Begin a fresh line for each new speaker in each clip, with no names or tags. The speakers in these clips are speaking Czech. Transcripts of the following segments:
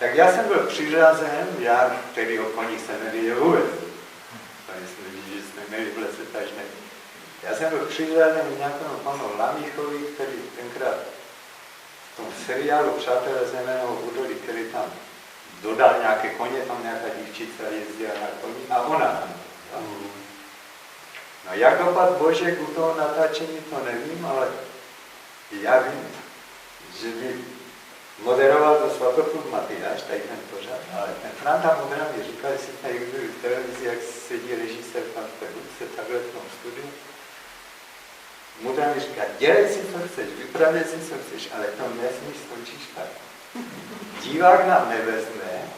Tak já jsem byl přiřazen, já, který o koních jsem nevěděl vůbec. Tady jsme viděli, že jsme měli v lese tažné. Já jsem byl přiřazen nějakému panu Lamíchovi, který tenkrát v tom seriálu Přátelé Zeměného údolí, který tam dodal nějaké koně, tam nějaká dívčice jezdila na koni a ona tam. No jak dopad Božek u toho natáčení, to nevím, ale já vím, že by moderoval to Svatopluk Matyáš, tady ten pořad, ale ten Franta Modra mi říkal, že si tady byl v televizi, jak sedí režisér tam v té budce, takhle v tom studiu. Modra mi říká, dělej si, co chceš, vypravěj si, co chceš, ale to nesmíš skončit špatně. Divák nám nevezme,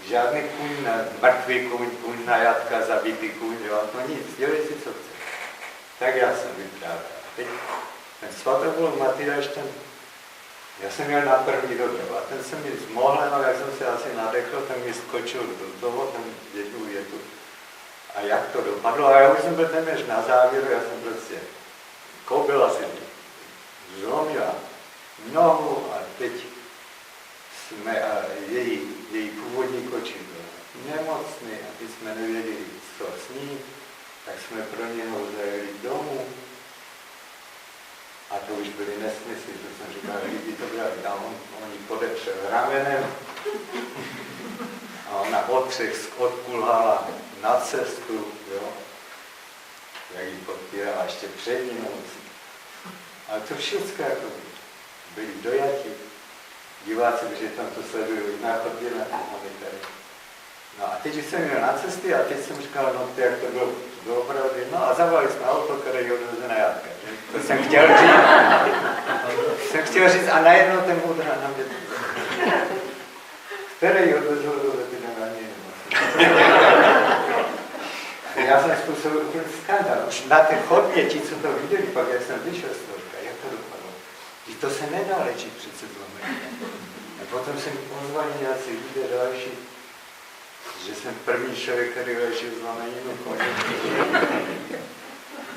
žádný kůň, mrtvý kůň, najatka, zabitý kůň, jo, to nic, dělej si, co chceš. Tak já jsem vyprávěl. Teď ten Svatopluk Matyáš, já jsem měl na první dobrou a ten se mi s mohlem, jak jsem se asi nadechl, ten mi skočil do toho, ten jednu větu. A jak to dopadlo? A já už jsem byl téměř na závěru, já jsem prostě, kobyla si zlomila nohu a teď jsme, a její původní kočí byl nemocný a teď jsme nevěděli, co s ním, tak jsme pro něho zajeli domů. A to už byly nesmysly, to jsem říkal, lidi to brali, a on ji podepřel ramenem a ona odkulhala na cestu, jo, jak ji podpírala ještě přední noci. Ale to všechno jako byli dojati diváci, protože tam to sledují na chodbě na ty monitory. No a teď jsem měl na cesty a teď jsem říkal, no to jak to bylo doopravdy, no a zavolali jsme auto, které je odveze na Játka. To jsem chtěl říct, a najednou ten Modra na mě, který ji odvezl do veterinární nemocnice. Já jsem způsobil úplně skandál. Už na té chodbě, ti, co to viděli, pak jak jsem vyšel z toho, jak to dopadlo. Když to se nedá léčit přece zlomením. A potom jsem pozval nějací lidé další, že jsem první člověk, který léčil zlomeninu koně.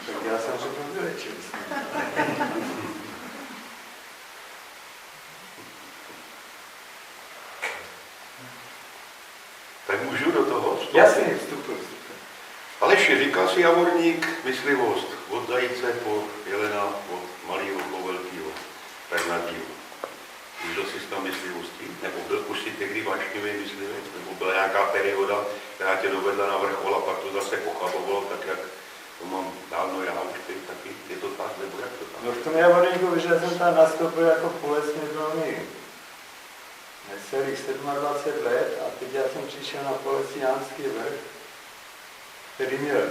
Tak já jsem řekl, vylečil jsem.
Tak můžu do toho?
Jasně, vstupuji.
Aleši, říkal si Javorník myslivost od zajíce po jelena, od malého po velkého, pernatýho. Užil jsi tam myslivosti? Nebo byl už si tehdy vášnivý myslivec? Nebo byla nějaká perioda, která tě dovedla na vrchol a pak to zase pochabovalo, tak jak to mám dávno já už teď taky? Je to tak, nebo jak to tak?
No v tom Javorníku, že jsem tam nastoupil jako polesně velmi necelých 27 let a teď já jsem přišel na Polesňánský vrch, který měl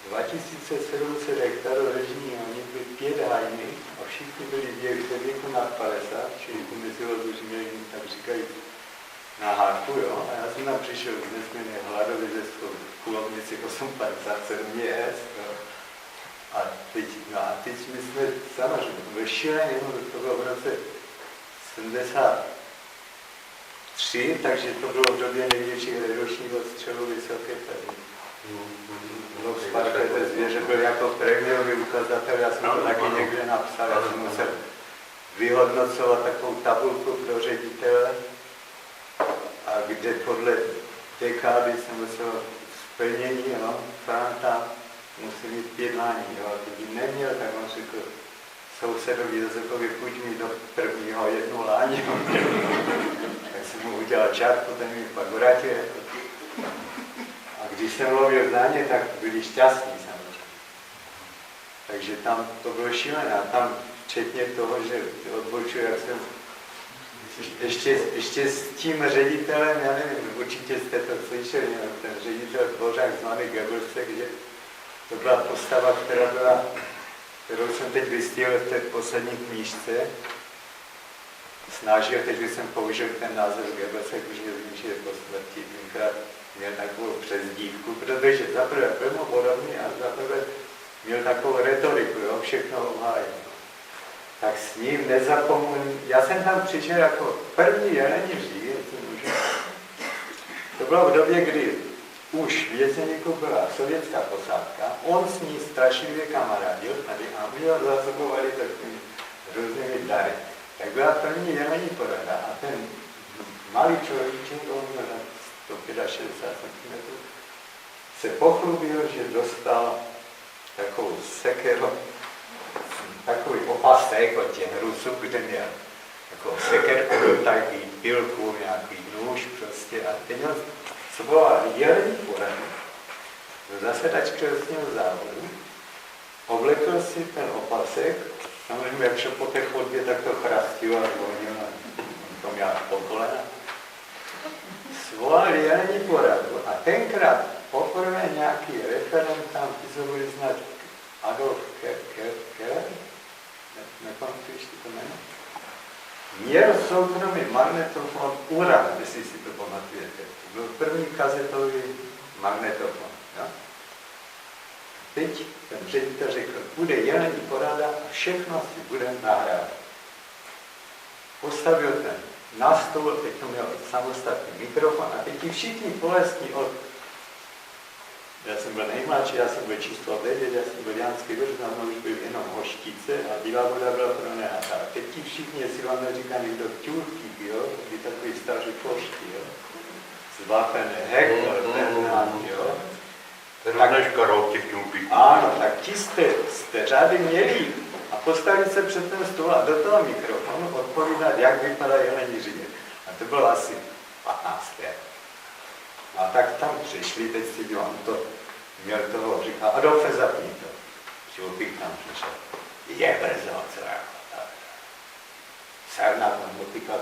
2700 hektarů režního, oni byli 5 hajny a všichni byli ve věku nad 50, čili tu mezi už měli, tak říkají, na hárku, jo. A já jsem tam přišel nesmírně hladově ze kulovnici 857 měst, jo. A teď my jsme samozřejmě, to bylo šíleně, to bylo v roce 73, takže to bylo v době největšího ročního střelu vysoké tady. No, Sparta té zvěře byl jako prémiový ukazatel, já jsem to taky někde napsal, já jsem musel vyhodnocovat takovou tabulku pro ředitele, a kde podle dekády jsem musel splnění, jo, Franta musí mít 5 lání, jo, a kdyby neměl, tak on řekl sousedovi Josefovi, půjď mi do prvního 1 lání, tak jsem mu udělal čárku, ten mi pak vrátil. A když jsem lovil za ně, tak byli šťastní samozřejmě. Takže tam to bylo šílené. A tam včetně toho, že odbočuji, jak jsem ještě s tím ředitelem, já nevím, určitě jste to slyšeli, ten ředitel Dvořák zvaný Goebbelsek, že to byla postava, kterou jsem teď vystihl v té poslední knížce. Snažil, teď jsem použil ten název Goebbelsek, už nevím, že je po smrti, tenkrát měl takovou přezdívku, protože zaprvé plnomodobný a zaprvé měl takovou retoriku, jo, všechno obhájil. Tak s ním nezapomenu. Já jsem tam přišel jako první jelení vždy, to bylo v době, kdy už v Jeseníku byla sovětská posádka, on s ní strašlivě kamarádil tady a my ho zasobovali takovými různými dary. Tak byla první jelení porada a ten malý človíček, on měl 165 cm, se pochlubil, že dostal takovou sekeru, takový opasek od těch Rusů, kde měl takovou sekerku do taky, pilku, nějaký nůž prostě. A teď on svoval jelení poradu do zasedačského závodu, oblekl si ten opasek, samozřejmě jak šel po té chodbě, tak to chrastil a zvonil a to měl po kolena. Svolal jelení poradu a tenkrát poprvé nějaký referent tam vyzovili znát Adolf Keller, nepamatujíš si to jméno? Měl soukromý magnetofon Uran, jestli si to pamatujete. To byl první kazetový magnetofon. Ja? Teď ten ředitel řekl, bude jelení porada a všechno si budeme nahrávat. Postavil ten na stůl, teď to měl samostatný mikrofon a teď ti všichni bolestní od... Já jsem byl nejmladší, já jsem byl číslo 9, já jsem byl Janský vrch, tam už byl jenom Hoštice a Bílá voda byla pro nehatá. Teď ti všichni, jestli vám neříká někdo Ťultík, jo, ty takový staří košky, jo, zvápené Hektor, Bernard, jo.
Tak Karol těch Ťultíků.
Ano, tak ti jste řády měli a postavit se před ten stůl a do toho mikrofonu odpovídat, jak vypadá jelení říje. A to bylo asi 15 let. A tak tam přišli, teď si dělám to, měl toho, říkal, Adolfe, zapni to. Čulpík tam přišel. Je brzo, co jako. Sarna tam dotýkal.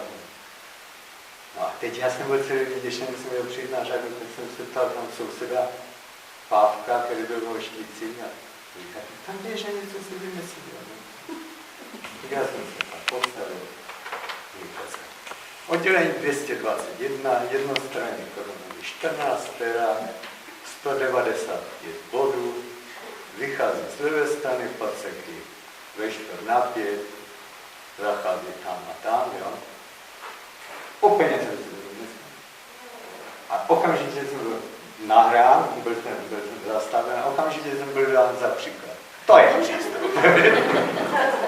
No a teď já jsem byl celý, když jsem měl přijít na řadu, tak jsem se ptal tam souseda Pávka, který byl v Hoštici a říkal, tam běže něco si vymyslel. Já jsem se tam postavil. Oddělení 221, jednostranný korunový 14 terák, 195 bodů, vychází z levé strany paceky, veštor na 5, zachází tam a tam, jo. Úplně jsem si to a okamžitě jsem byl nahrán, byl jsem zastaven a okamžitě jsem byl dán za příklad. To je přístup.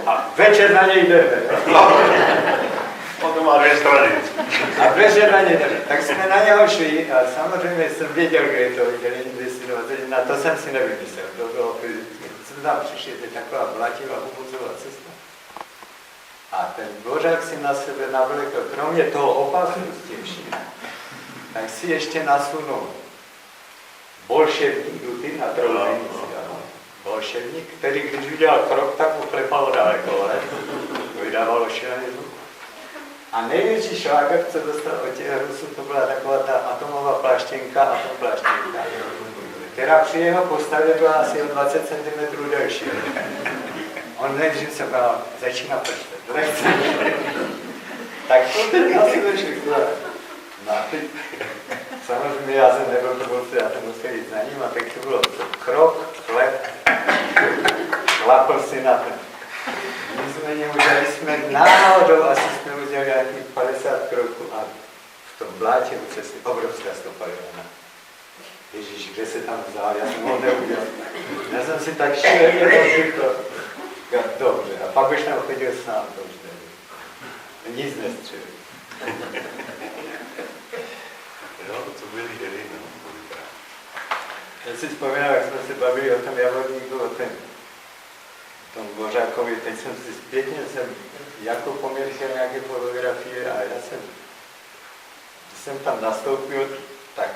A večer na něj jdeme.
On to má dvě strany.
A večer na něj jdeme. Tak jsme na něho šli a samozřejmě jsem věděl, kde je to dělení 221, to jsem si nevymyslel. To bylo, jsem tam přišli, to je taková blativá uvozová cesta. A ten Dvořák si na sebe navlekl, kromě toho opasu s tím vším, tak si ještě nasunul bolševník duty na trojnici. Bolševník, který když udělal krok, tak mu klepalo daleko, ale vydávalo šílený zvuk. A největší šláger, co dostal od těch Rusů, to byla taková ta atomová pláštěnka, která při jeho postavě byla asi o 20 cm delší. On nejdřív se bál, začíná prštet. Tak to teď asi všechno. No a teď, samozřejmě já jsem nebyl průvodce, já jsem musel jít za ním a teď to bylo krok, chleb, lapl si na ten. Nicméně udělali jsme náhodou, asi jsme udělali nějakých 50 kroků a v tom blátě u cesty obrovská stopa Jana. Ježíš, kde se tam vzal, já jsem ho neudělal. Já jsem si tak šíleně rozvykl. Dobře, a pak už tam chodil sám, to už nevím. Nic nestřelil.
Jo, co byli ženy, no.
Já si vzpomínám, jak jsme se bavili o tom Javorníku, o tom Dvořákovi, teď jsem si zpětně, jako poměřil nějaké fotografie a já jsem tam nastoupil, tak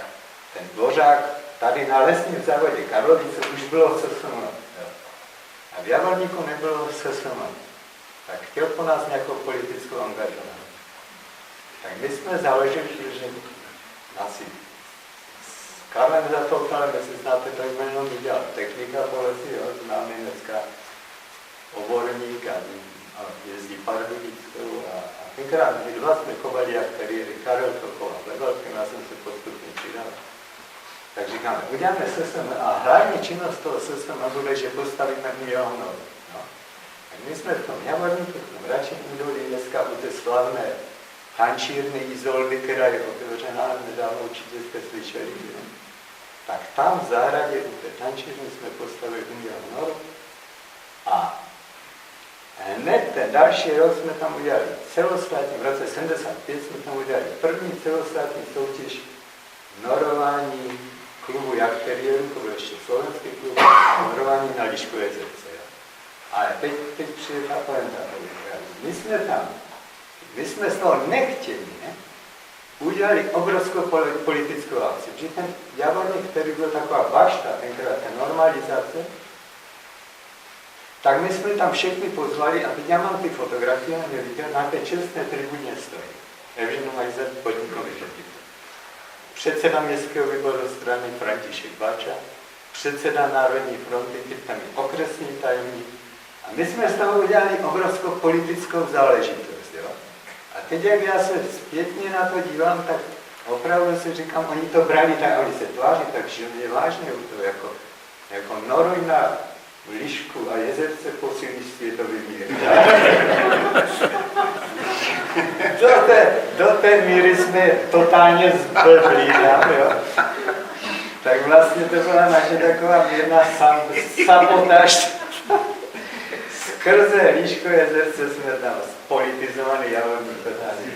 ten Dvořák tady na lesním závodě Karlovice už bylo SSM. A v Javorníku nebylo SSM. Tak chtěl po nás nějakou politickou angažovanost. Tak my jsme založili, že asi s Karlem Zatoukalem, jestli znáte to jméno, mi dělal technika po lesi, jo, známý dneska oborník a jezdí Pardubickou a tenkrát my dva jsme chovali jak kariéry Karel Kokol a Plebalkem, já jsem se postupně přidal. Tak říkáme, uděláme SSM a hlavní činnost toho SSM bude, že postavíme milion. No. Tak my jsme v tom Javorníku, v tom Račím údolí, dneska u té slavné tančírny Izoldy, která je otevřená, nedávno určitě jste slyšeli. Jo? Tak tam v zahradě u té tančírny jsme postavili milion a Hned ten další rok jsme tam udělali celostátní, v roce 75 jsme tam udělali první celostátní soutěž norování klubu jakteriérů, to byl ještě slovenský klub, norování na Lišku jezerce. Ale teď přijde ta pointa. My jsme z toho nechtěně udělali obrovskou politickou akci. Protože ten Javorník, který byl taková bašta, tenkrát ta normalizace, tak my jsme tam všechny pozvali a teď já mám ty fotografie a mě viděl, na té čestné tribuně stojí Evžen Majzer, podnikový ředitel. Předseda městského výboru strany František Bača, předseda Národní fronty, tam je okresní tajemník. A my jsme z toho udělali obrovskou politickou záležitost. Jo? A teď, jak já se zpětně na to dívám, tak opravdu si říkám, oni to brali tak, oni se tváří tak silně vážně u toho, jako Noroj na Lišku a jezerce posílí světový mír. Do té míry jsme totálně zblblí tam, jo. Tak vlastně to byla naše taková mírná sabotáž. Skrze Liško jezerce jsme tam spolitizovaný Javorník totálně.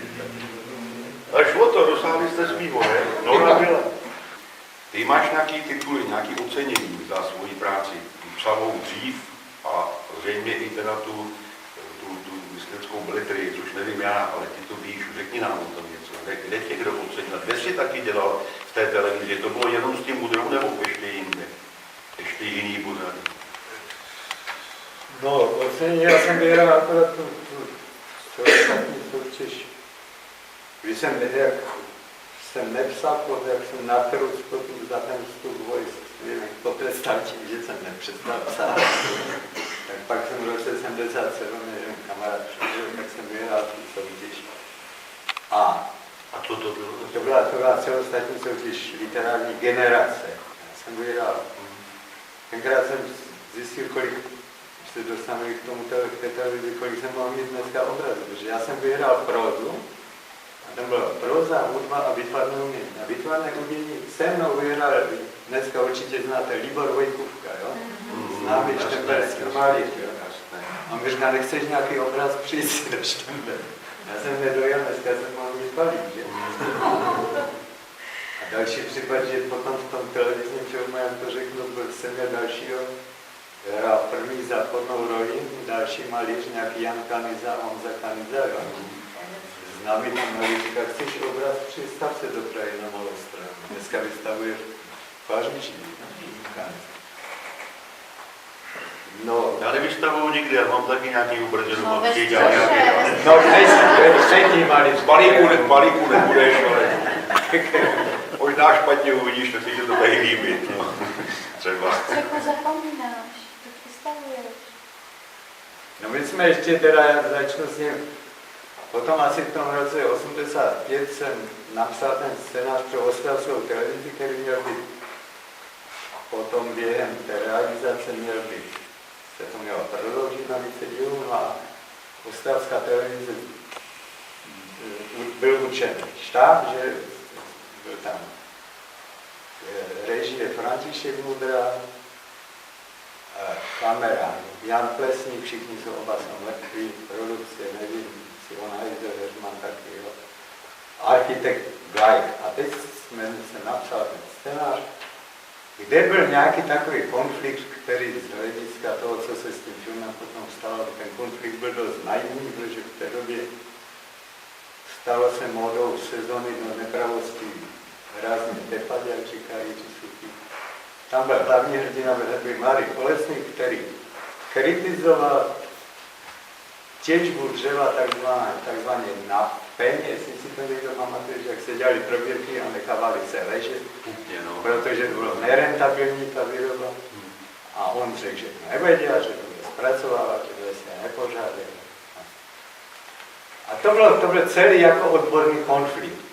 Ale šlo to, dosáhli jste svýho, ne? Nora byla. Ty máš nějaký tituly, nějaký ocenění za svoji práci, psavou dřív a zřejmě i teda tu myslickou beletrii, což nevím já, ale ty to víš, řekni nám o tom něco. Kde tě kdo ocenil? Kde jsi taky dělal v té televizi? To bylo jenom s tím Mudrou nebo ještě jinde? Ještě jiný pořady?
No, ocenění, já jsem vyhrál akorát tu celostátní soutěž. Když jsem nepsal, jak jsem na trhu za ten vstup vojsk, po představčím, že jsem nepřestal psát. Tak pak jsem v roce 77, jeden kamarád přišel, tak jsem vyhrál tu soutěž. A
co to bylo?
To byla celostátní soutěž literární generace. Já jsem vyhrál. Tenkrát jsem zjistil, kolik se dostanuli k tomu té televizi, kolik jsem mohl mít dneska obrazu, protože já jsem vyhrál prózu, a tam byla próza, hudba a výtvarné umění. A výtvarné umění se mnou vyhrál, dneska určitě znáte, Libor Vojkůvka, jo? Známý štemberský malíř, jo? A my říká, nechceš nějaký obraz přijít si do Štember. Já jsem nedojel, dneska jsem mohl mít balík, že? A další případ, že potom v tom televizním filmu, jak to řeknu, jsem měl dalšího, hrál první zápornou roli, další malíř, nějaký Jan Kaniza, Honza Kaniza, jo? Známý tam malíř, říká, chceš obraz, přistav se do Prahy na Malou Stranu. Dneska vystavuje v Paříži. No,
já nevystavuju nikdy, já mám taky nějaký obraz, že
No,
ve
no, třetí malíř.
Balíku nebudeš, ale možná špatně uvidíš, tak si to tady líbí. No. Třeba.
Jako zapomínáš, to vystavuješ.
No my jsme ještě teda, já začnu s ním, potom asi v tom roce 85 jsem napsal ten scénář pro ostravskou televizi, který měl být potom během té realizace se to mělo prodloužit na více dílů, no a ostravská televize byl učen štáb, že byl tam režie František Mudra, kamera Jan Plesník, všichni jsou oba mrtví, produkce, nevím, Simona Herzman taky, jo. Architekt Gajk. A teď jsem napsal ten scénář, kde byl nějaký takový konflikt, který z hlediska toho, co se s tím filmem potom stalo, ten konflikt byl dost naivní, protože v té době stalo se módou sezóny do nepravostí rázně tepat, jak říkají Řisuky. Tam byl hlavní hrdina, byl Marek Kolesník, který kritizoval těžbu dřeva takzvaně na peně, jestli si to někdo pamatuje, jak se dělali proběrky a nechávali se ležet, protože bylo nerentabilní ta výroba. A on řekl, že to nebude dělat, že to bude zpracovávat, že to se nepořádek. A to byl celý jako odborný konflikt.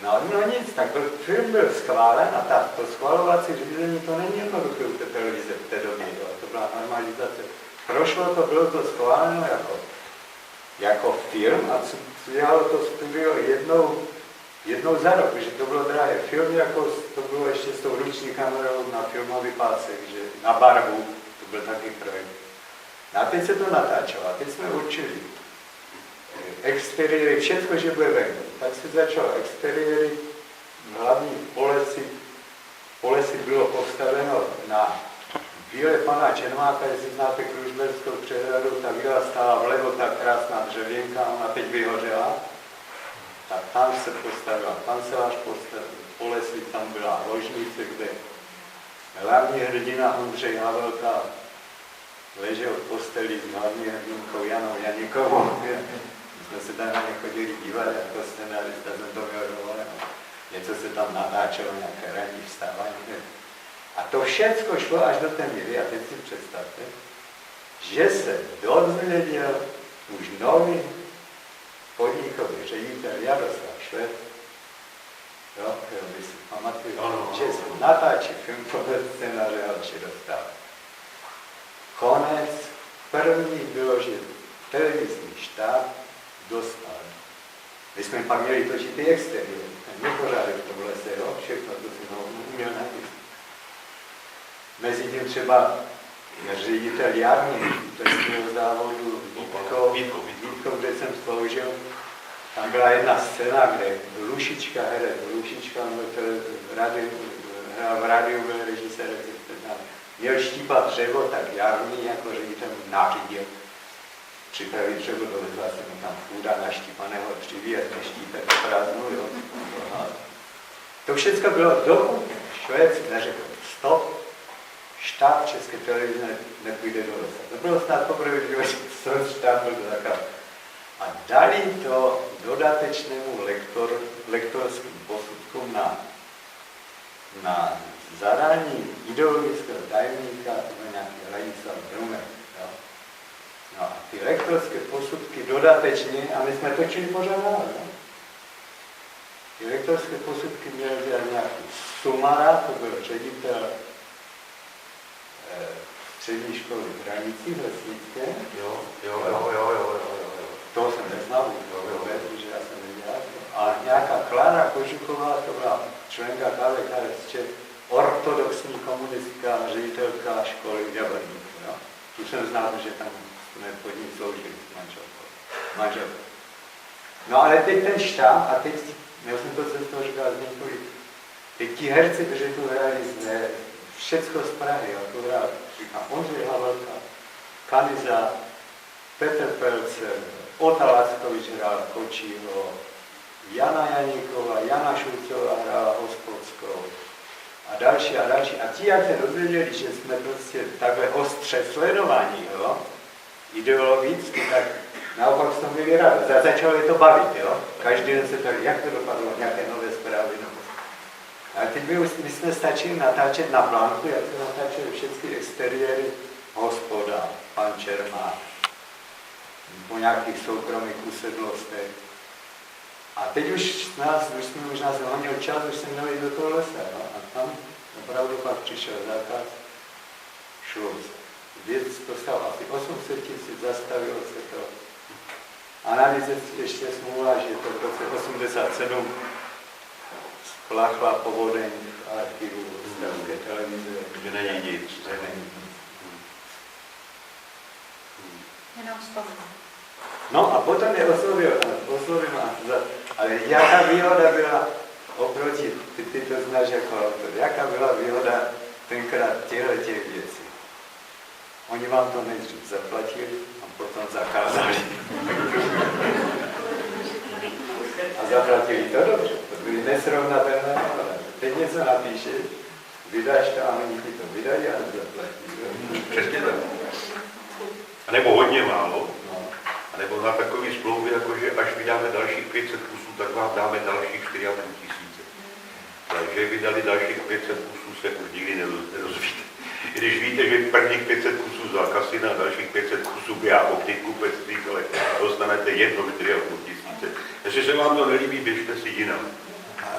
No nic, tak film byl schválen a to schvalovací řízení to není jednoduché u té televize v té době, to byla normalizace. Prošlo to, bylo to schváleno jako film a dělalo to studio jednou za rok, protože to bylo drahé. Film jako to bylo ještě s tou ruční kamerou na filmový pásek, že na barvu, to byl taky projekt. A teď se to natáčelo. A teď jsme určili exteriéry, všechno, že bude venku. Tak se začalo exteriéry, hlavní polesi bylo postaveno na víle pana Čermáka, jestli znáte Kružberskou přehradu, ta víla stála vlevo, ta krásná dřevěnka, ona teď vyhořela. Tak tam se postavila kancelář, polesi, tam byla ložnice, kde hlavní hrdina Ondřej Havelka ležel v posteli s hlavní hrdinkou Janou Janíkovou. My jsme se tam na ně chodili dívat, jako scenárista jsem to měl dole. Něco se tam natáčelo, nějaké ranní vstávání. A to všecko šlo až do té míry, a teď si představte, že se dozvěděl už nový podnikový ředitel Jaroslav Šved, jo, vy si pamatujete, že se natáčí film podle scénáře Alši Dostal. Konec, první bylo, že televizní štáb dostal. My jsme pak měli točit ty exteriéry, ten nepořádek v tom lese, jo, všechno, to si uměl najít. Mezi tím třeba ředitel Jarný, trestního závodu Vítko, kde jsem sloužil, tam byla jedna scéna, kde Lušička herec, Lušička v rádiu byl režisér, měl štípat dřevo, tak Jarný jako ředitel nařídil připravit dřevo do lesa, se mu tam půda naštípaného dříví, a neštípe to prázdnou, jo. To všechno bylo dokud Švéd neřekl stop, štáb České televize nepůjde do lesa. To bylo snad poprvé, že štáb byl zakaz. A dali to dodatečnému lektorským posudkům na zadání ideologického tajemníka, to byl nějaký Ladislav Brumer. No a ty lektorské posudky dodatečně, a my jsme točili pořád dál, no? Ty lektorské posudky měly dělat nějaký Sumara, to byl ředitel střední školy v Hranicích Lesnické.
Jo.
Toho jsem neznal, protože já jsem nedělal. A nějaká Klára Kožuková, to byla členka KVKSČ, ortodoxní komunistická ředitelka školy v Jablonníku. No? Tu jsem znal, že tam jsme pod ní sloužili s manželkou. No ale teď ten štáb, a teď, já jsem to se z toho říkal z několik, teď ti herci, kteří tu hráli všecko z Prahy, jo, tu hrál, říkám, Ondřej Havelka, Kaniza, Petr Pelcer, Ota Lackovič hrál Kočího, Jana Janíková, Jana Šulcová hrála Hospodskou a další. A ti, jak se dozvěděli, že jsme prostě takhle ostře sledovaní, jo, ideologicky, tak naopak jsme byli rádi. Začalo je to bavit, jo. Každý den se tady, jak to dopadlo, nějaké nové zprávy. No. A teď my jsme stačili natáčet na plánku, jak se natáčeli všechny exteriéry, Hospoda, pan Čermák, po nějakých soukromých usedlostech. A teď už nás honil čas, už jsme měli do toho lesa, no? A tam opravdu pak přišel zákaz, šlo. Věc to stalo asi 800 000, zastavilo se to. A navíc ještě smůla, že to v roce 87 spláchla povodeň v archivu Stavské televize.
Že není nic.
Jenom vzpomínám.
No a potom je oslovil, ale jaká výhoda byla oproti, ty to znáš jako autor, jaká byla výhoda tenkrát těch věcí. Oni vám to nejdřív zaplatili a potom zakázali. A zaplatili to dobře, to byly nesrovnatelné náklady. Teď něco napíšeš, vydáš to a oni ti to vydají a nezaplatí.
Přesně tak. A nebo hodně málo. A nebo na takové smlouvy, jakože až vydáme dalších 500 kusů, tak vám dáme dalších 4,5 tisíce. Takže vydali dalších 500 kusů, se už nikdy nerozvíte. Když víte, že prvních 500 kusů zákaz na dalších 500 kusů běhá optiku, ale dostanete jedno 4,5 tisíce. Jestli se vám to nelíbí, běžte si jinam.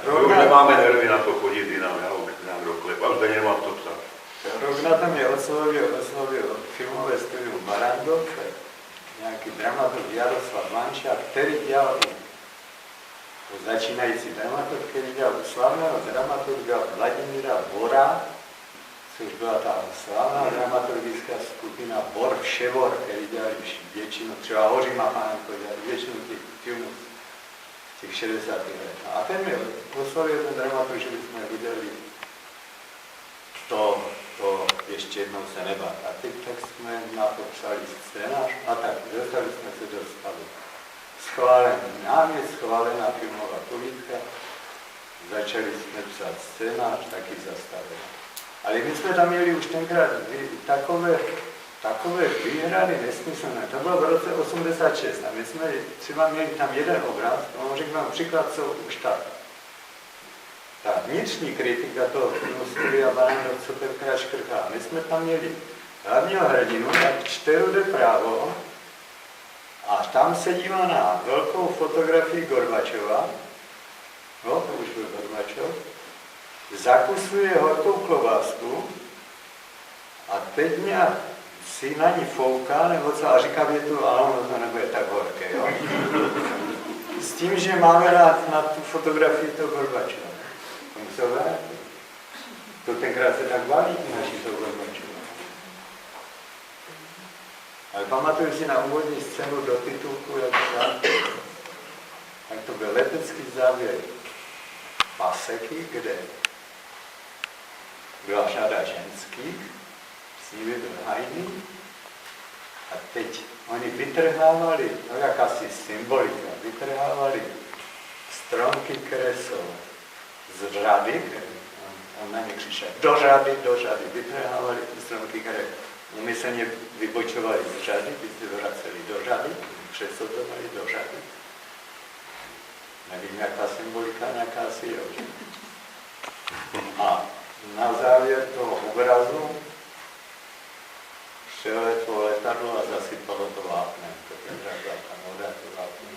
My už nemáme nervy na to chodit jinam, já už nám doklep, a už tady nemám to psát.
Rok na to mě oslovil filmové studium Barandov, nějaký dramaturg Jaroslav Manča, který dělal začínající dramaturg, který dělal slavného dramaturga Vladimíra Bora, což byla ta slavná dramaturgická skupina Bor Vševor, který dělali většinu, třeba Hoří Machanenko dělali většinu těch filmů v těch 60. let. A ten mi oslovil ten dramaturg, že bychom udělali to ještě jednou se nebát. A teď tak jsme na to psali scénář a tak dostali jsme se do stavu. Schválený námět, schválená filmová povídka, začali jsme psát scénář, taky zastavený. Ale my jsme tam měli už tenkrát takové výhrady nesmyslné. To bylo v roce 86 a my jsme třeba měli tam jeden obraz, no řekl vám příklad, co už tak. Ta vnitřní kritika toho filmu Studia Barandov, co Pepka škrtá. My jsme tam měli hlavního hrdinu, jak čte Rude právo a tam se dívá na velkou fotografii Gorbačova, no to už byl Gorbačov, zakusuje horkou klobásku a teď nějak si na ní fouká, nebo co, a říká větu, ano, no to nebude tak horké, jo. S tím, že máme na tu fotografii toho Gorbačova. To musel vrátit. To tenkrát se tak baví, naši toho Gorbačova. Ale pamatuju si na úvodní scénu do titulku, jak to byl letecký závěr Paseky, kde byla řada ženských, s nimi byl Hajný, a teď oni vytrhávali, no jakási symbolika, vytrhávali stromky, které jsou z řady, on na ně křičel, do řady, vytrhávali ty stromky, které umyslně vybočovali z řady, ty se vraceli do řady, přesodovali do řady. Nevím, jaká symbolika, nějaká si je. A na závěr toho obrazu přeletlo letadlo a zasypalo to vápnem. To je ta voda, to vápnem.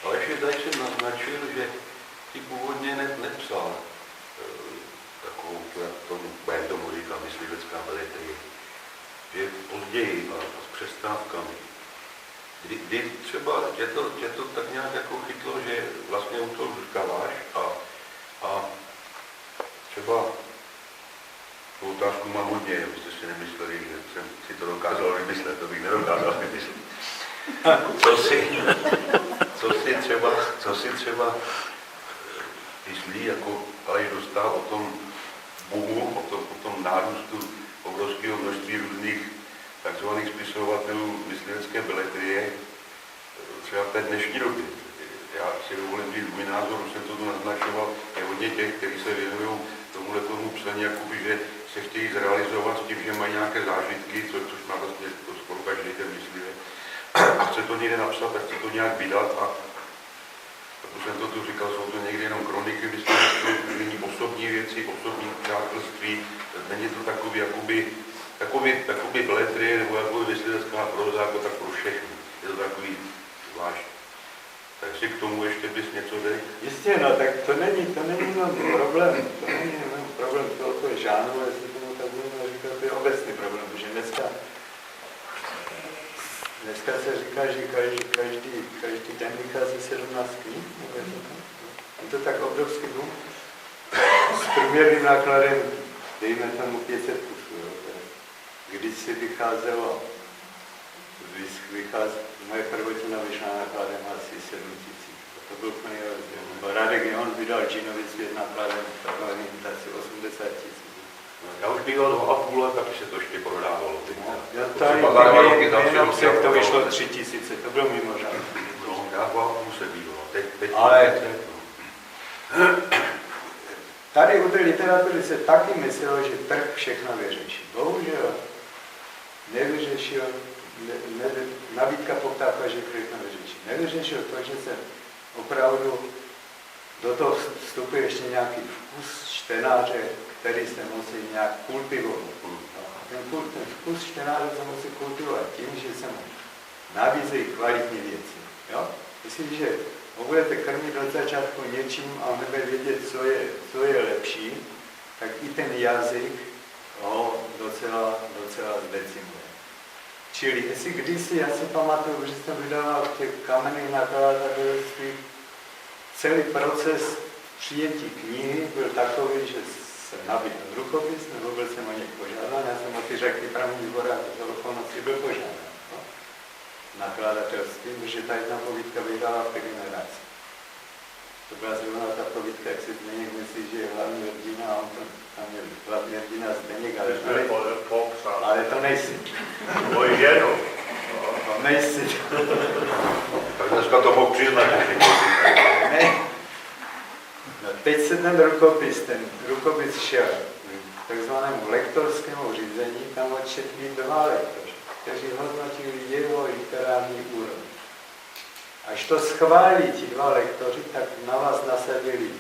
Aleš Zajček naznačil, že ty původně nepsal takovou, jak tomu říká myslivecká beletrie, že později a s přestávkami. Kdy třeba tě to tak nějak jako chytlo, že vlastně u toho zůstáváš a třeba tu otázku mám hodně, abyste si nemysleli, že jsem si to dokázal vymyslet, to bych nedokázal vymyslet. Co si třeba myslí, jako Aleš Dostál o tom boomu, o tom nárůstu obrovského množství různých takzvaných spisovatelů myslivecké beletrie, třeba v té dnešní době. Já si dovolím říct, můj názor, už jsem to tu naznačoval, je hodně těch, kteří se věnují tomu psaní, jakoby, že se chtějí zrealizovat s tím, že mají nějaké zážitky, což má vlastně to skoro každý ten myslivec. A chce to někde napsat a chce to nějak vydat a už jsem to tu říkal, jsou to někdy jenom kroniky, není osobní věci, osobní přátelství, není to takový beletrie nebo jakoby myslivecká proza, jako tak pro všechny. Je to takový zvláštní. Tak si k tomu ještě bys něco dej?
Jistě, no, tak to není jenom problém tohoto žánru, jestli tomu tak budeme říkat, to je obecný problém, protože dneska se říká, že každý den vychází 17 knih, je to tak obrovský dům, s průměrným nákladem, dejme tomu 500 kusů, když si vycházelo, moje prvotina vyšla nákladem asi 7 000, to byl plný rozdíl. Radek Jon vydal Džinovi svět nákladem asi 80 000.
Já už býval 2,5 let, aby se to ještě prodávalo.
Já tady to vyšlo 3 000, to bylo mimořádné.
No, já 2,5 se býval.
Ale tady u té literatury se taky myslelo, že trh všechno vyřeší. Bohužel nevyřešil, nabídka poptávka, že všechno vyřeší. Nevyřešil to, že se opravdu do toho vstupuje ještě nějaký vkus čtenáře, který se musí nějak kultivovat. Ten vkus čtenáře se musí kultivovat tím, že se mu nabízejí kvalitní věci. Jo? Myslím, že ho budete krmit od začátku něčím a on nebude vědět, co je lepší, tak i ten jazyk ho docela zdecimuje. Čili jestli kdysi, já si pamatuju, že jsem vydával těch kamenných nakladatelství, celý proces přijetí knihy byl takový, že jsem nabídl rukopis, nebo byl jsem o něj požádán, já jsem o ty řeky pramení zborách za okolností byl požádán. No? Nakladatelství, protože ta jedna povídka vydala v té generaci. To byla zrovna ta povídka, jak si Zdeněk myslí, že je hlavní hrdina, a on tam je hlavní hrdina Zdeněk, ale to nejsi.
Moji ženu.
To nejsi.
Tak dneska to mohl přiznat.
Ne. No, teď se ten rukopis šel k takzvanému lektorskému řízení, tam odčetli 2 lektoři, kteří hodnotili jeho literární úroveň. Až to schválí ti 2 lektoři, tak na vás nasadili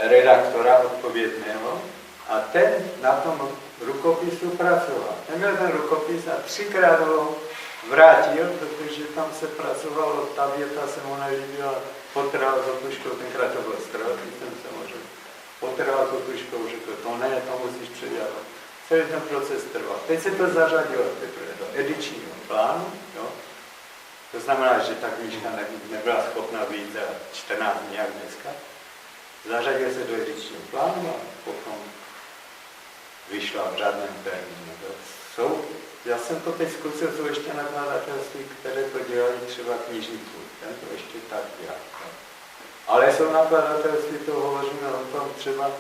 redaktora odpovědného a ten na tom rukopisu pracoval. Ten měl ten rukopis a 3krát ho vrátil, protože tam se pracovalo, ta věta se mu nelíbila, potrhal to tužkou, tenkrát to byl strojový, jsem se možná potrhal to tužkou, řekl, to ne, to musíš předělat. Celý ten proces trval. Teď se to zařadilo teprve do edičního plánu, jo? To znamená, že ta knížka nebyla schopna být za 14 dní jak dneska. Zařadil se do edičního plánu a potom vyšla v řádném termínu. Já jsem to teď zkusil, jsou ještě nakladatelství, které to dělají třeba knižní klub, ten to ještě tak dělá. Ale jsou nakladatelství, to hovoříme o tom třeba,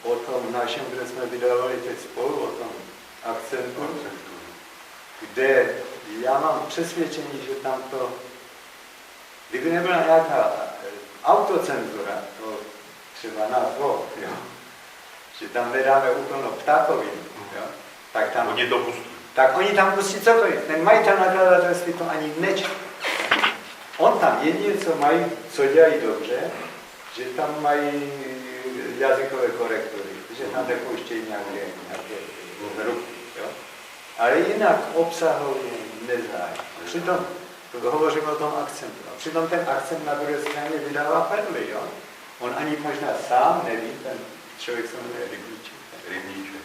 o tom našem, kde jsme vydávali teď spolu, o tom akcentu, kde já mám přesvědčení, že tam to, kdyby nebyla nějaká autocenzura, to třeba nás dvou, že tam nedáme úplnou ptákovinu, tak tam...
Oni to pustí.
Tak oni tam pustí cokoliv. Ten majitel nakladatelství to ani nečte. On tam jedině, co mají, co dělají dobře, že tam mají jazykové korektury, že tam nepouštějí nějaké ruky. Ale jinak obsahově nezájí. Přitom, to hovořím o tom akcentu. A přitom ten akcent na druhé straně vydává perly, jo? On ani možná sám neví, ten člověk se jmenuje Rybníček.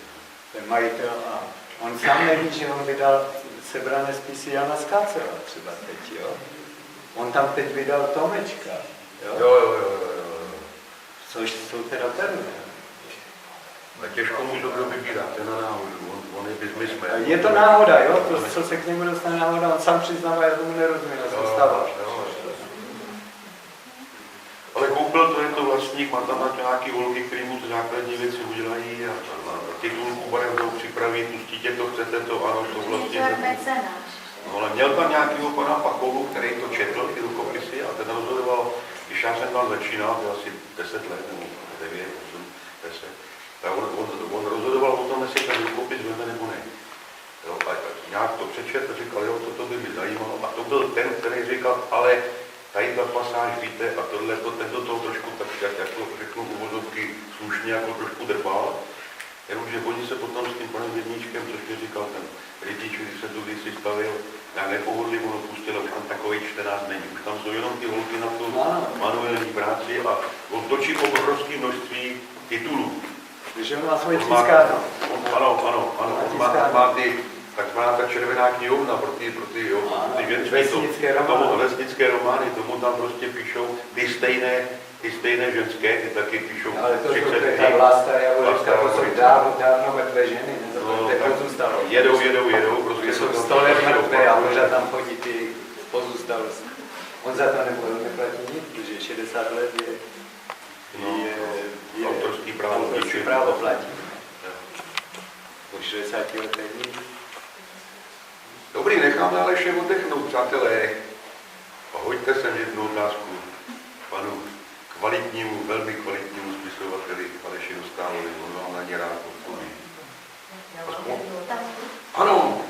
Ten majitel a on sám neví, že on vydal sebrané spisy Jana Skácela třeba teď, jo? On tam teď vydal Tomečka, jo? Což jsou teda perly.
A těžko mu to vybírat, to je na náhodu, on je bezmysl.
Je to náhoda, jo? To, co se k němu dostane náhoda, on sám přiznává, já tomu nerozumím, já jsem stával.
Ale koupil to, je to vlastník, má tam nějaký volky, který mu ty základní věci udělají a titulku barem jdou připraví, pustítě to, chcete to, ano, to vlastně. No, ale měl tam nějakýho pana Pachovu, který to četl, ty rukopisy, a ten rozhodoval, když já jsem tam začínal, byl asi 10 let, nebo 9, 8, 10, tak on rozhodoval o tom, jestli ten rukopis veme nebo ne. Jo, a nějak to přečet a říkal, jo, toto by mě zajímalo. A to byl ten, který říkal, ale tady ta pasáž, víte, a tohle, ten do toho trošku, tak jako řeknu uvozovky, slušně jako trošku drpal. Jenomže oni se potom s tím panem Rybníčkem, což mi říkal ten Rybníček, když se tu kdysi stavil, nějak nepohodlí, ono pustilo, už tam takový čtenář není. Už tam jsou jenom ty holky na tu manuální práci a on točí obrovské množství titulů.
Takže on má svoji tiskárnu.
Ano, on má ty takzvaná ta červená knihovna pro ty vesnické romány, tomu tam prostě píšou ty stejné ženské, ty taky píšou.
Ale to jsou ta Vlasta Javořická, to jsou dávno mrtvé ženy, pozůstalo.
Jedou, prostě
jsou 100 let mrtvé a pořád tam chodí ty pozůstalosti. On za to neplatí nic, protože 60 let je autorský právo platí. Po 60 letech nic.
Dobrý, necháme Aleše oddechnout, přátelé. A hoďte sem jednu otázku panu kvalitnímu, velmi kvalitnímu spisovateli Aleši Dostálovi, on vám na ně rád odpoví. Ano.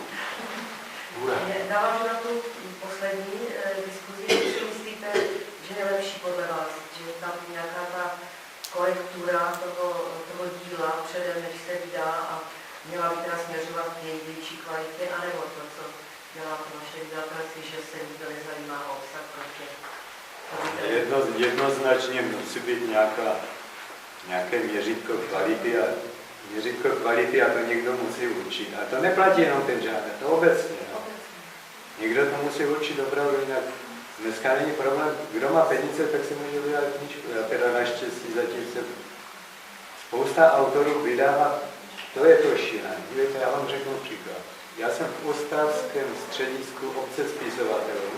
Navážu na tu poslední diskuzi, jestli myslíte, že je lepší podle vás, že tam nějaká ta korektura toho díla předem, než se vydá a měla by teda směřovat k největší kvalitě, anebo to, co dělá to naše vydatelství, že se nikdo nezajímá o obsah prostě.
Jednoznačně musí být nějaké měřítko kvality a měřítko kvality a to někdo musí učit. A to neplatí jenom ten žádný, to obecně. No. Někdo to musí učit opravdu jinak. Dneska není problém, kdo má peníze, tak si může vydat knížku. Já teda naštěstí zatím se spousta autorů vydává, to je to šílené. Víte, já vám řeknu příklad. Já jsem v Ostravském středisku obce spisovatelů.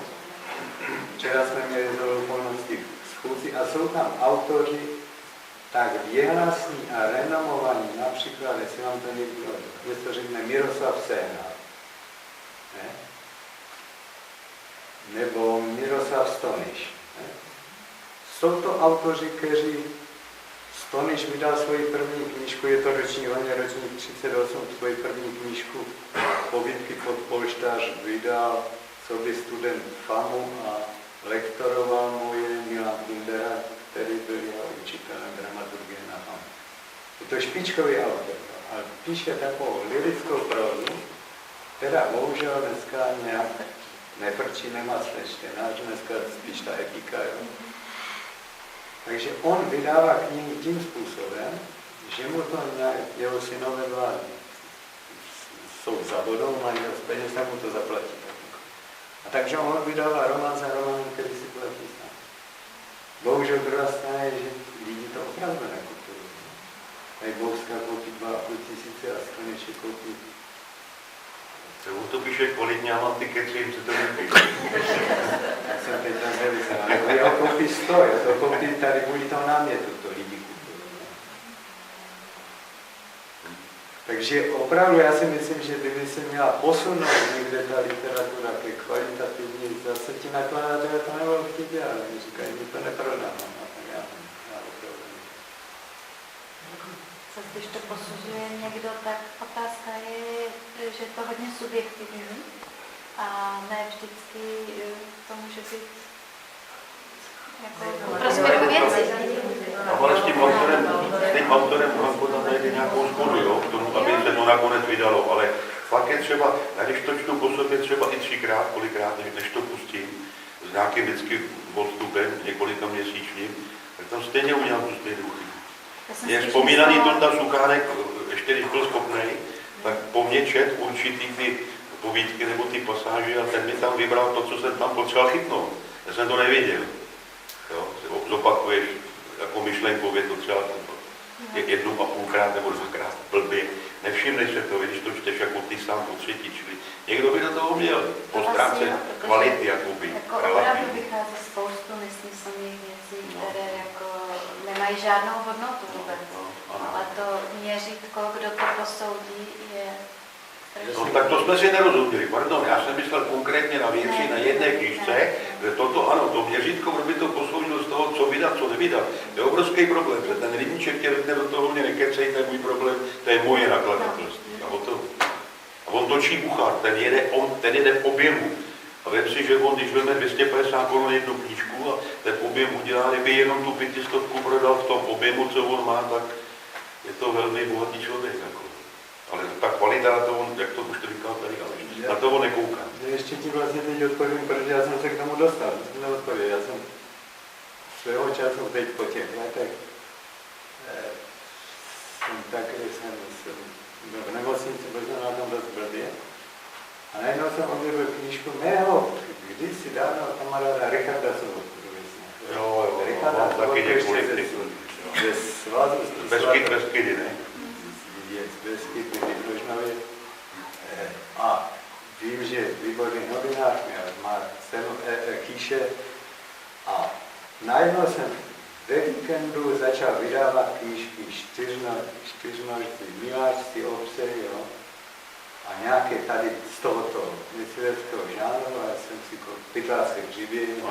Včera jsme měli z okolností schůzi a jsou tam autoři tak věhlasní a renomovaní, například, jestli vám to někdo, to řekne Miroslav Sehnal, ne? Nebo Miroslav Stoniš. Ne? Jsou to autoři, kteří Stoniš vydal svoji první knížku, je to ročník 38, svoji první knížku Povídky pod polštář vydal sobě student FAMu a lektoroval mu je Milan Kundera, který byl jeho učitelem dramaturgie na FAMu. Je to špičkový autor, ale píše takovou lirickou prózu, která bohužel dneska nějak nefrčí, nemá své čtenář, dneska spíš ta epika. Jo. Takže on vydává knihy tím způsobem, že mu to nějak, jeho synové jsou za vodou, mají z peněz, tak mu to zaplatí. A takže on vydává román za románem, který si platí sám. Bohužel druhá strana je, že lidi to opravdu nekupují. Tady Bouřská koupí 2,5 tisíce a Stoniče koupí.
On to píše kvalitně, já mám ty keci, jim se to nepíše.
Já jsem teď tam nevyzal, ale jeho koupí 100, jo, to koupí tady kvůli tomu námětu, to lidi kupují. Takže opravdu já si myslím, že kdyby se měla posunout někde ta literatura ke kvalitativní, zase ti nakladatele to nebudou chtít dělat, oni říkají, my to neprodávám, a tak já opravdu.
Když to posuzuje někdo, tak otázka je, že je to hodně subjektivní a ne vždycky to může být jako prospěch věci.
Ale s tím autorem mám podle najde nějakou schodu, jo, k tomu, aby se to nakonec vydalo, ale fakt je třeba, když to čtu po sobě třeba i 3krát, kolikrát, než to pustím, s nějakým vždycky odstupem, několika měsíčním, tak tam stejně udělám tu stejnou chybu. Je vzpomínaný Tonda Suchánek, ještě když byl schopnej, tak po mně čet určitý ty povídky nebo ty pasáže a ten mi tam vybral to, co jsem tam potřeboval chytnout. Já jsem to nevěděl. Jo, zopakuješ jako myšlenkově to třeba jednou a půlkrát nebo dvakrát blbě. Nevšimneš se to, když to čteš jako ty sám po třetí, čili někdo by do toho měl po stránce kvality jakoby.
Jako opravdu vychází spoustu nesmyslných věcí, které jako nemají žádnou hodnotu vůbec. Ale to měřítko, kdo to posoudí, je...
No tak to jsme si nerozuměli, pardon, já jsem myslel konkrétně na věci, na jedné knížce, že toto ano, to měřítko, kdo by to posoudil z toho, co vydat, co nevydat, to je obrovský problém, že ten rybníček tě řekne do toho, mě nekecej, to je můj problém, to je moje nakladatelství. A on točí buchár, ten jede v objemu. A vem si, že on, když vezme 250 korun jednu knížku a ten objem udělá, kdyby jenom tu 500 prodal v tom objemu, co on má, tak je to velmi bohatý člověk. Jako. Ale ta kvalita na to, jak to už to říkal tady, ale na to on nekouká.
Ještě ti vlastně teď odpovím, protože já jsem se k tomu dostal. Já jsem svého času teď po těch letech jsem v nemocnici, byl na tom dost blbě. A najednou jsem objevil knížku mého kdysi dávno kamaráda Richarda Sobotku.
Jo,
Richarda
taky několik
ze svazu.
Beskydy, ne?
Beskydy, Vypložnově. A vím, že výborný novinář má cenu Kýše. A najednou jsem ve víkendu začal vydávat knížky čtyřnožství, miláčství obce, jo. A nějaké tady z tohoto mysliveckého žánru, a já jsem si pytlářské hřibění.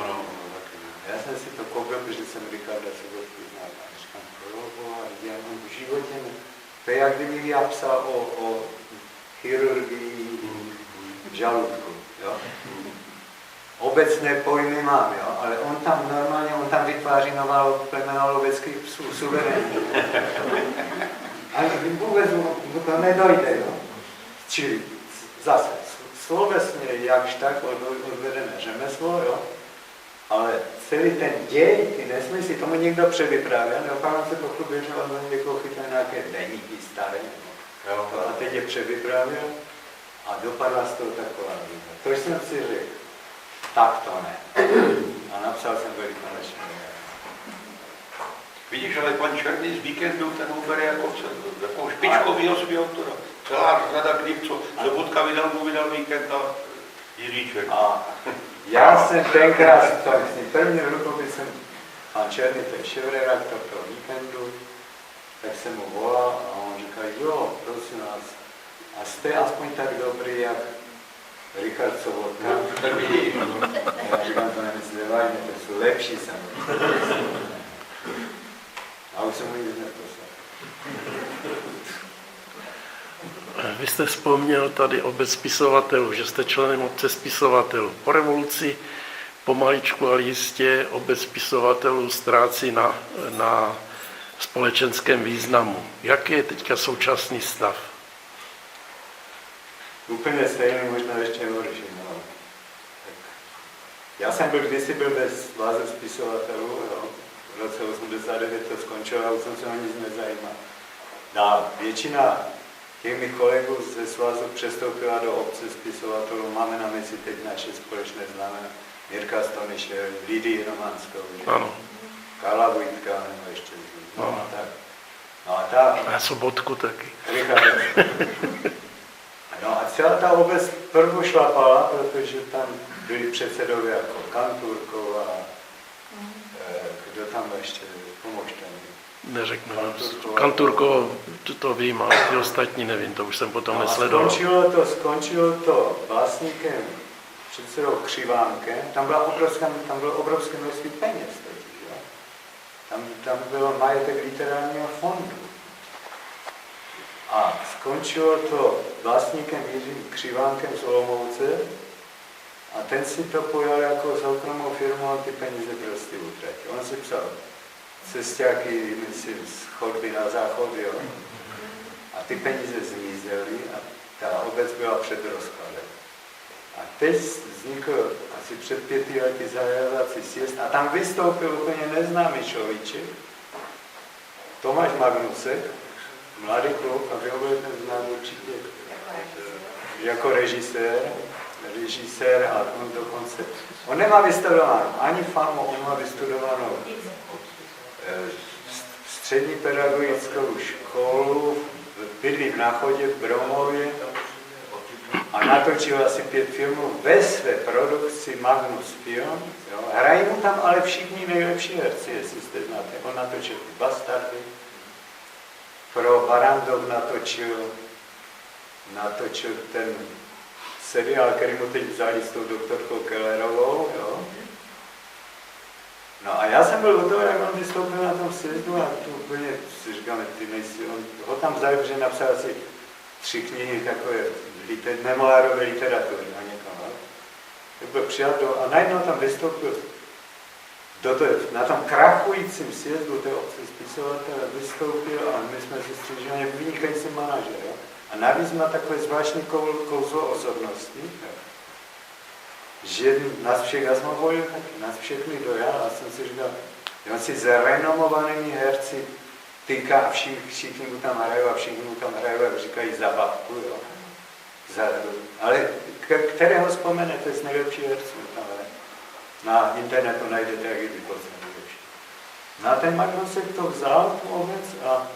Já jsem si to koupil, protože jsem Richarda Sobotku znal. A říkám, já v životě ne. To je, jak kdybych já psal o chirurgii v žaludku, jo. Obecné pojmy mám, jo, ale on tam normálně, vytváří nová plemena loveckých psů, suverénní. Ale vůbec mu to nedojde, jo. Čili zase, slovesně jakž tak odvedené řemeslo, jo, ale celý ten děj, ty nesmysly, tomu někdo předvyprávěl, nebo pak on se pochlubil, že on někoho chytil nějaké deníky staré, a teď je předvyprávěl a dopadla z toho taková výzva. To jsem si řekl, tak to ne. A napsal jsem Velikonoční.
Vidíš, ale pan Černý z víkendu ten ho bere jako špičkovýho svého autora. Celá řada knih, co Sobotka vydal víkend a Jiříček.
A já jsem tenkrát, to myslím, první rukopis jsem, pan Černý, ten šéfredaktor toho víkendu, tak jsem mu volal a on říkal, jo, prosím vás, a jste aspoň tak dobrý, jak Richard Sobotka. Já říkám, to nemyslíte vážně, to jsou lepší samozřejmě. A už jsem mu nic neposlal.
Vy jste vzpomněl tady obec spisovatelů, že jste členem obce spisovatelů. Po revoluci pomaličku, ale jistě obec spisovatelů ztrácí na společenském významu. Jaký je teďka současný stav?
Úplně stejný, možná ještě horší. No. Já jsem kdysi byl bez svazu spisovatelů, jo. V roce 89 to skončilo a už jsem se o nic nezajímal. Dál většina těch mých kolegů ze svazu přestoupila do obce spisovatelů. Máme na mysli teď naše společné známé Mirka Stonyše, Lidii Romanskou, Karla Vojtka, nebo ještě no, tak. No a ta...
A Sobotku taky.
No a celá ta obec prvu šlapala, protože tam byli předsedové jako Kanturko a kdo tam ještě pomožte.
Neřeknu. Kanturko, to vím, ale ty ostatní nevím, to už jsem potom nesledoval.
Skončilo to vlastníkem, předsedou Křivánkem, tam bylo obrovské množství peněz. Tam bylo majetek literárního fondu. A skončilo to vlastníkem Jiřím Křivánkem z Olomouce a ten si to pojal jako soukromou firmu a ty peníze prostě utratil. On si psal cestáky, myslím, z chodby na záchod, jo. A ty peníze zmizely a ta obec byla před rozkladem. A teď vznikl asi před 5 lety zahajovací sjezd a tam vystoupil úplně neznámý človíček, Tomáš Magnusek, mladý kluk, a vy ho budete znát určitě jako režisér a on dokonce, on nemá vystudovanou ani FAMu, on má vystudovanou střední pedagogickou školu, bydlí v Náchodě, v Bromově a natočil asi 5 filmů ve své produkci Magnus Film. Jo. Hrají mu tam ale všichni nejlepší herci, jestli jste znáte. On natočil Bastardy, pro Barandov natočil ten seriál, který mu teď vzali s tou doktorkou Kellerovou. Jo. No a já jsem byl o toho, jak on vystoupil na tom sjezdu a to úplně si říkáme, ty nejsi, on ho tam vzal, že napsal asi 3 knihy takové memoárové literatury na někoho. Tak byl přijat a najednou tam vystoupil na tom krachujícím sjezdu té obce spisovatele vystoupil a my jsme se střížili vynikající manažer. Jo? A navíc má takové zvláštní kouzlo osobnosti, jo? Že nás všech, já jsem ho volil taky, nás všechny dojal a jsem si říkal, že on si s renomovanými herci týká a všichni mu tam hrajou a všichni mu tam hrajou, jak říkají, zabavku, jo? Ale kterého vzpomenete z nejlepších herců tam hraje? Na internetu najdete, jak je nejlepší. No a ten Magnusek to vzal, tu obec, a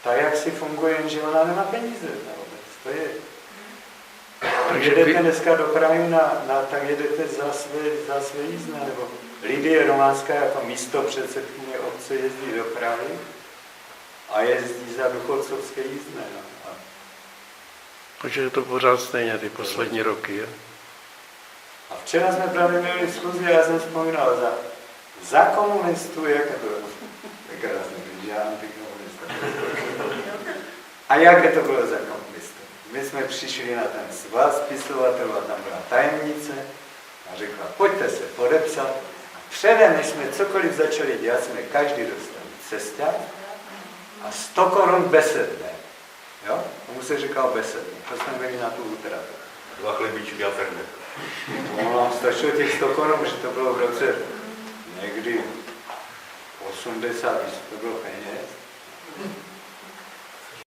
tak, jak si funguje, že ona nemá peníze na obec. To je. Tak jedete dneska do Prahy, tak jedete za své jízdné, nebo Lidie Romanská jako místo předsedkyně obce jezdí do Prahy a jezdí za důchodcovské jízdné. No.
Takže je to pořád stejně ty poslední roky, je?
A včera jsme právě měli schůzi a já jsem vzpomínal za komunistů, jak to bylo? Tak krásně, že antikomunista. A jaké to bylo za komunistů? My jsme přišli na ten svaz spisovatelů a tam byla tajemnice a řekla, pojďte se podepsat. A předem, než jsme cokoliv začali dělat, jsme každý dostali cesták a 100 korun besedné. Jo? Tomu se říkal besedné. To jsme byli na tu útratu.
2 chlebičky a fernet.
No, nám stačilo těch 100 korun, že to bylo v roce někdy 80, když to bylo peněz.